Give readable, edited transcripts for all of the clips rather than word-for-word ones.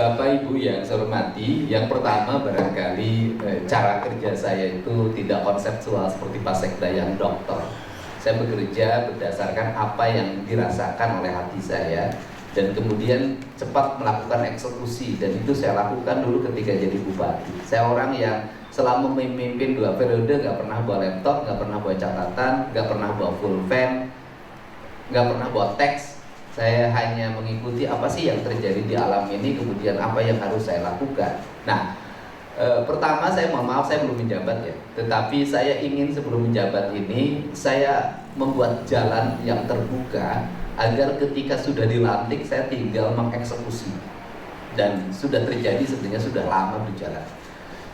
Bapak Ibu yang saya hormati, yang pertama barangkali cara kerja saya itu tidak konseptual seperti Pak Sekda yang dokter. Saya bekerja berdasarkan apa yang dirasakan oleh hati saya dan kemudian cepat melakukan eksekusi, dan itu saya lakukan dulu ketika jadi bupati. Saya orang yang selama memimpin 2 periode nggak pernah bawa laptop, nggak pernah bawa catatan, nggak pernah bawa pulpen, nggak pernah bawa teks. Saya hanya mengikuti apa sih yang terjadi di alam ini, kemudian apa yang harus saya lakukan. Nah, pertama saya mohon maaf saya belum menjabat ya, tetapi saya ingin sebelum menjabat ini saya membuat jalan yang terbuka agar ketika sudah dilantik saya tinggal mengeksekusi, dan sudah terjadi sebenarnya sudah lama berjalan.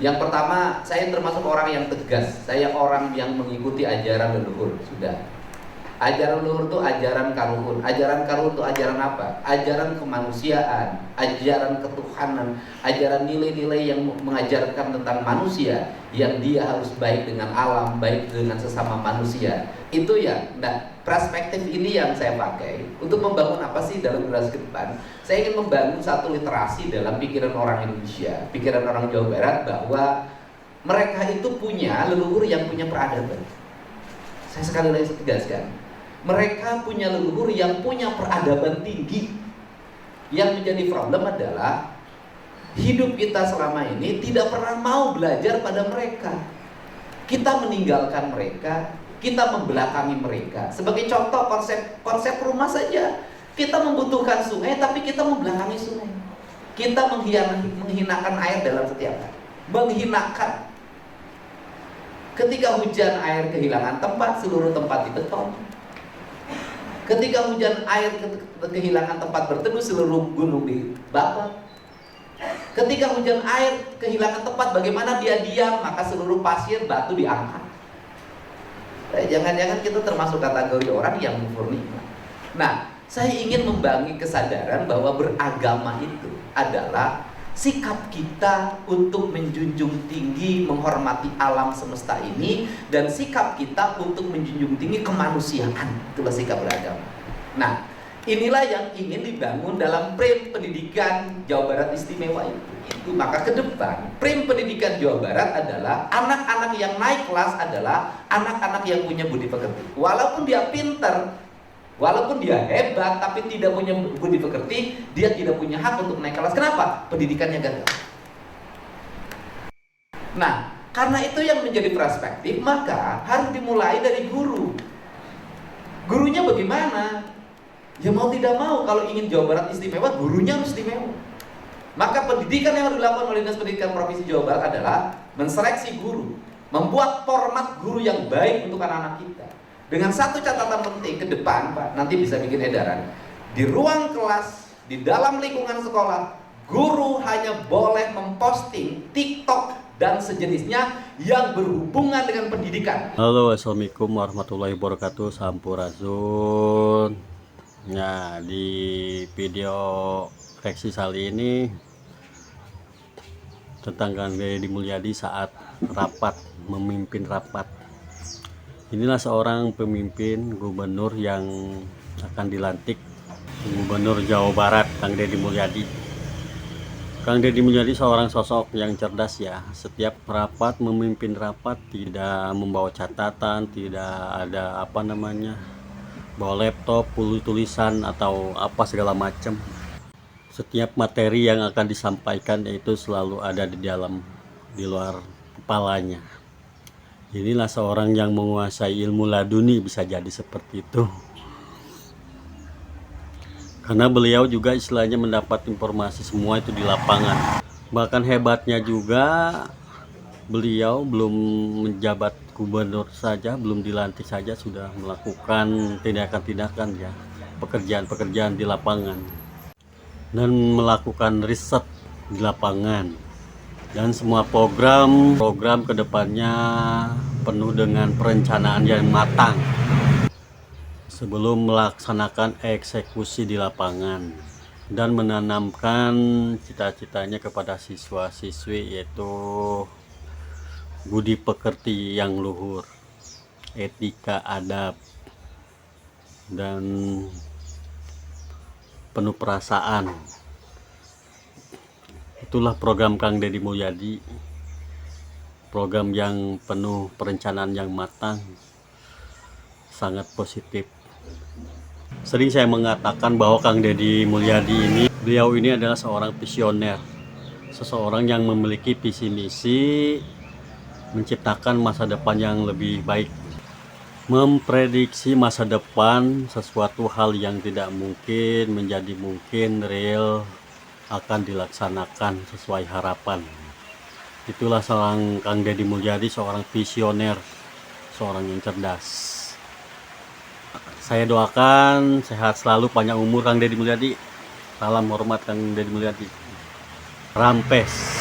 Yang pertama, saya termasuk orang yang tegas, saya orang yang mengikuti ajaran leluhur sudah. Ajaran leluhur itu ajaran karuhun. Ajaran karuhun itu ajaran apa? Ajaran kemanusiaan, ajaran ketuhanan, ajaran nilai-nilai yang mengajarkan tentang manusia, yang dia harus baik dengan alam, baik dengan sesama manusia. Itu ya, nah perspektif ini yang saya pakai untuk membangun apa sih dalam generasi ke depan. Saya ingin membangun satu literasi dalam pikiran orang Indonesia, pikiran orang Jawa Barat, bahwa mereka itu punya leluhur yang punya peradaban. Saya sekali lagi tegaskan, mereka punya leluhur yang punya peradaban tinggi. Yang menjadi problem adalah hidup kita selama ini tidak pernah mau belajar pada mereka. Kita meninggalkan mereka, kita membelakangi mereka. Sebagai contoh konsep rumah saja, kita membutuhkan sungai tapi kita membelakangi sungai. Kita menghinakan air dalam setiap hari, menghinakan. Ketika hujan air kehilangan tempat, seluruh tempat dibeton. Ketika hujan air kehilangan tempat berteduh, seluruh gunung dibakar. Ketika hujan air kehilangan tempat, bagaimana dia diam, maka seluruh pasir batu diangkat. Jangan-jangan kita termasuk kategori orang yang murni. Nah, saya ingin membangun kesadaran bahwa beragama itu adalah sikap kita untuk menjunjung tinggi, menghormati alam semesta ini, dan sikap kita untuk menjunjung tinggi kemanusiaan. Itulah sikap beragama. Nah, inilah yang ingin dibangun dalam frame pendidikan Jawa Barat istimewa itu. Maka ke depan, frame pendidikan Jawa Barat adalah anak-anak yang naik kelas adalah anak-anak yang punya budi pekerti. Walaupun dia pinter, walaupun dia hebat, tapi tidak punya budi pekerti, dia tidak punya hak untuk naik kelas. Kenapa? Pendidikannya gagal. Nah, karena itu yang menjadi perspektif, maka harus dimulai dari guru. Gurunya bagaimana? Ya mau tidak mau, kalau ingin Jawa Barat istimewa, gurunya harus istimewa. Maka pendidikan yang harus dilakukan oleh Dinas Pendidikan Provinsi Jawa Barat adalah menseleksi guru, membuat format guru yang baik untuk anak-anak kita. Dengan satu catatan penting ke depan, Pak, nanti bisa bikin edaran. Di ruang kelas, di dalam lingkungan sekolah, guru hanya boleh memposting TikTok dan sejenisnya yang berhubungan dengan pendidikan. Halo, assalamualaikum warahmatullahi wabarakatuh. Sampurasun. Nah, di video reaksi kali ini tentang Kang Deddy Mulyadi saat rapat, memimpin rapat. Inilah seorang pemimpin gubernur yang akan dilantik, Gubernur Jawa Barat, Kang Deddy Mulyadi. Kang Deddy Mulyadi seorang sosok yang cerdas ya. Setiap rapat, memimpin rapat tidak membawa catatan, tidak ada bawa laptop, tulisan atau apa segala macam. Setiap materi yang akan disampaikan itu selalu ada di luar kepalanya. Inilah seorang yang menguasai ilmu laduni, bisa jadi seperti itu. Karena beliau juga istilahnya mendapat informasi semua itu di lapangan. Bahkan hebatnya juga beliau belum menjabat gubernur saja, belum dilantik saja sudah melakukan tindakan-tindakan ya, pekerjaan-pekerjaan di lapangan, dan melakukan riset di lapangan. Dan semua program kedepannya penuh dengan perencanaan yang matang sebelum melaksanakan eksekusi di lapangan, dan menanamkan cita-citanya kepada siswa-siswi, yaitu budi pekerti yang luhur, etika, adab, dan penuh perasaan. Itulah program Kang Deddy Mulyadi, program yang penuh perencanaan yang matang, sangat positif. Sering saya mengatakan bahwa Kang Deddy Mulyadi ini, beliau ini adalah seorang visioner, seseorang yang memiliki visi misi menciptakan masa depan yang lebih baik, memprediksi masa depan, sesuatu hal yang tidak mungkin menjadi mungkin, real, akan dilaksanakan sesuai harapan. Itulah seorang Kang Deddy Mulyadi, seorang visioner, seorang yang cerdas. Saya doakan sehat selalu, panjang umur Kang Deddy Mulyadi. Salam hormat Kang Deddy Mulyadi. Rampes.